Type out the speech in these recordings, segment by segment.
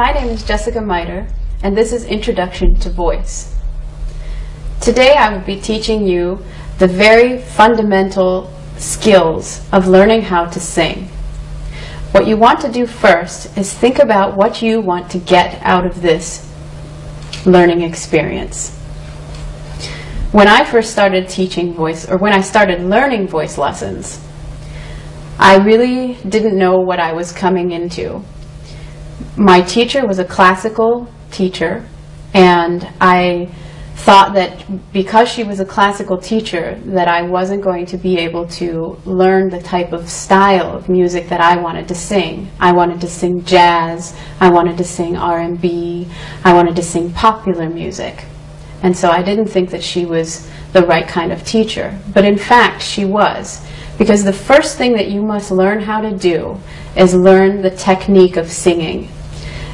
My name is Jessica Miter, and this is Introduction to Voice. Today I will be teaching you the very fundamental skills of learning how to sing. What you want to do first is think about what you want to get out of this learning experience. When I first started teaching voice, or when I started learning voice lessons, I really didn't know what I was coming into. My teacher was a classical teacher, and I thought that because she was a classical teacher that I wasn't going to be able to learn the type of style of music that I wanted to sing. I wanted to sing jazz, I wanted to sing R&B, I wanted to sing popular music. And so I didn't think that she was the right kind of teacher. But in fact, she was. Because the first thing that you must learn how to do is learn the technique of singing.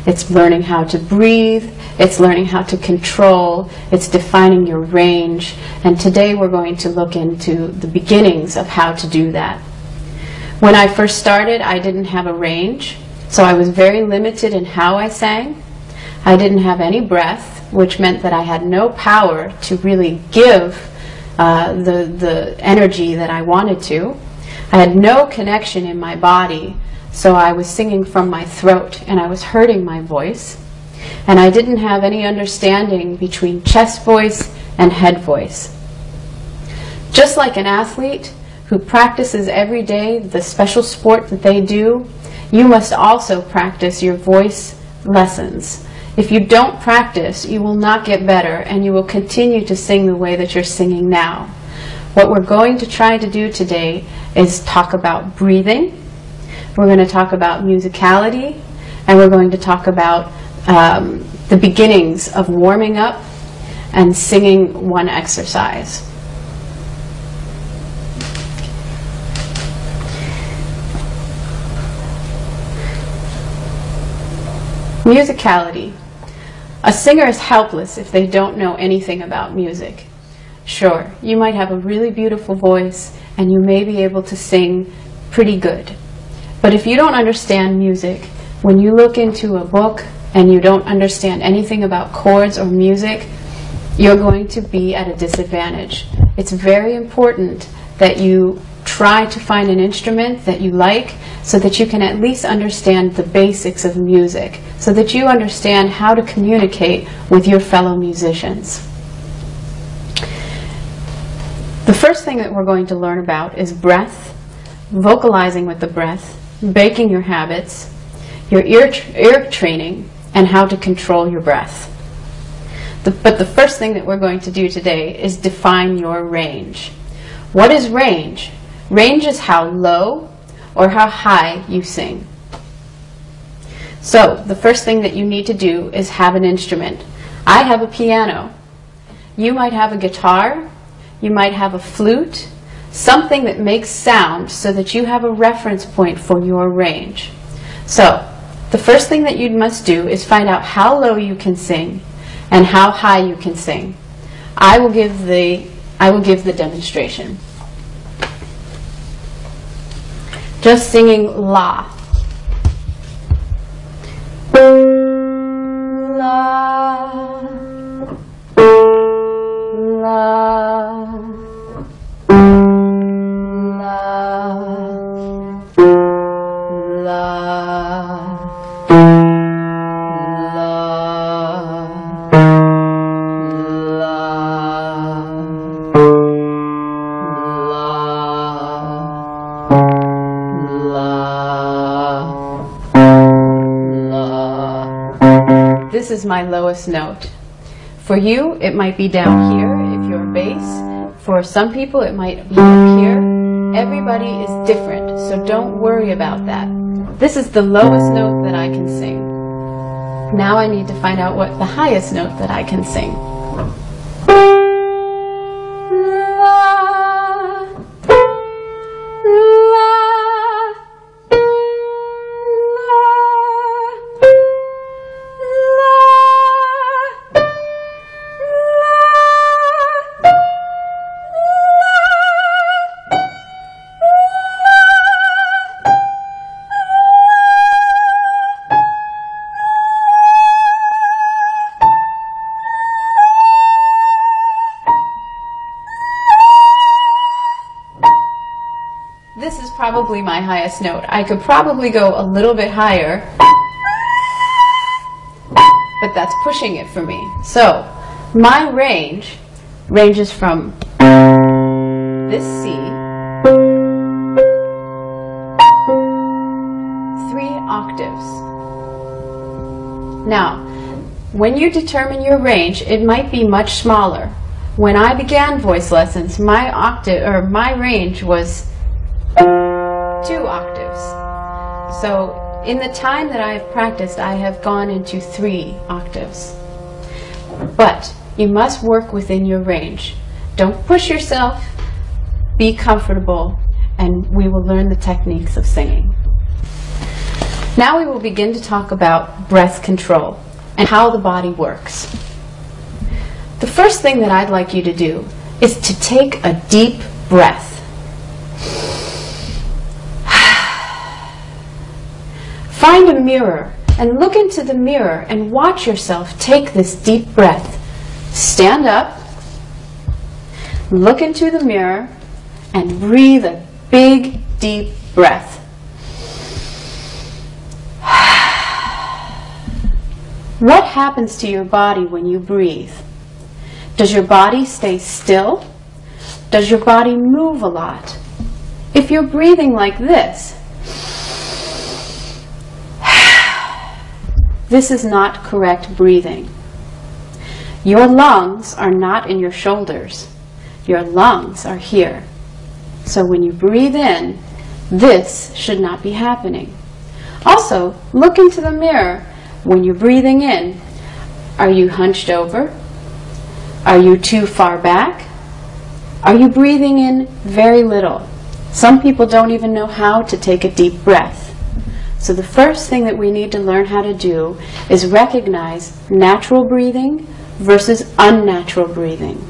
It's learning how to breathe, it's learning how to control, it's defining your range, and today we're going to look into the beginnings of how to do that. When I first started, I didn't have a range, so I was very limited in how I sang. I didn't have any breath, which meant that I had no power to really give the energy that I wanted to. I had no connection in my body, so I was singing from my throat and I was hurting my voice. And I didn't have any understanding between chest voice and head voice. Just like an athlete who practices every day the special sport that they do, you must also practice your voice lessons. If you don't practice, you will not get better, and you will continue to sing the way that you're singing now. What we're going to try to do today is talk about breathing, we're going to talk about musicality, and we're going to talk about the beginnings of warming up and singing one exercise. Musicality. A singer is helpless if they don't know anything about music. Sure, you might have a really beautiful voice and you may be able to sing pretty good. But if you don't understand music, when you look into a book and you don't understand anything about chords or music, you're going to be at a disadvantage. It's very important that you try to find an instrument that you like so that you can at least understand the basics of music, so that you understand how to communicate with your fellow musicians. The first thing that we're going to learn about is breath, vocalizing with the breath, breaking your habits, your ear training, and how to control your breath. But the first thing that we're going to do today is define your range. What is range? Range is how low or how high you sing. So the first thing that you need to do is have an instrument. I have a piano. You might have a guitar. You might have a flute. Something that makes sound so that you have a reference point for your range. So the first thing that you must do is find out how low you can sing and how high you can sing. I will give the demonstration. Just singing la. La. La. This is my lowest note. For you, it might be down here if you're a bass. For some people, it might be up here. Everybody is different, so don't worry about that. This is the lowest note that I can sing. Now I need to find out what the highest note that I can sing. probably my highest note. I could probably go a little bit higher, but that's pushing it for me. So my range ranges from this C, 3 octaves. Now, when you determine your range, it might be much smaller. When I began voice lessons, my range was 2 octaves. So in the time that I have practiced, I have gone into 3 octaves. But you must work within your range. Don't push yourself, be comfortable, and we will learn the techniques of singing. Now we will begin to talk about breath control and how the body works. The first thing that I'd like you to do is to take a deep breath. Find a mirror and look into the mirror and watch yourself take this deep breath. Stand up, look into the mirror, and breathe a big, deep breath. What happens to your body when you breathe? Does your body stay still? Does your body move a lot? If you're breathing like this, this is not correct breathing. Your lungs are not in your shoulders. Your lungs are here. So when you breathe in, this should not be happening. Also, look into the mirror. When you're breathing in, are you hunched over? Are you too far back? Are you breathing in very little? Some people don't even know how to take a deep breath. So the first thing that we need to learn how to do is recognize natural breathing versus unnatural breathing.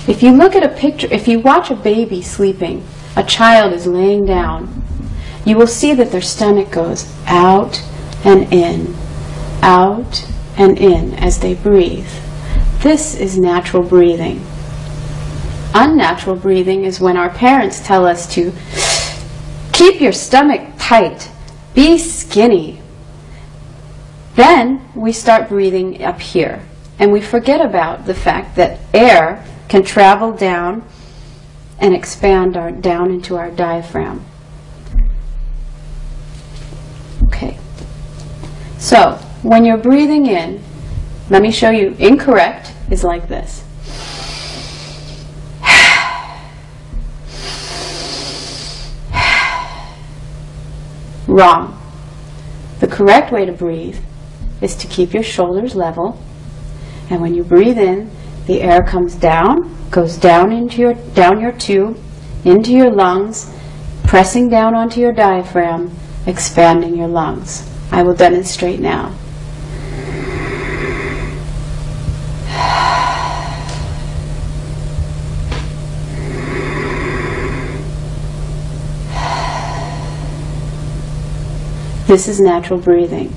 If you look at a picture, if you watch a baby sleeping, a child is laying down, you will see that their stomach goes out and in as they breathe. This is natural breathing. Unnatural breathing is when our parents tell us to keep your stomach tight, be skinny. Then we start breathing up here, and we forget about the fact that air can travel down and expand down into our diaphragm. Okay. So, when you're breathing in, let me show you, incorrect is like this. Wrong. The correct way to breathe is to keep your shoulders level, and when you breathe in, the air comes down, goes down into your tube, into your lungs, pressing down onto your diaphragm, expanding your lungs. I will demonstrate now. This is natural breathing.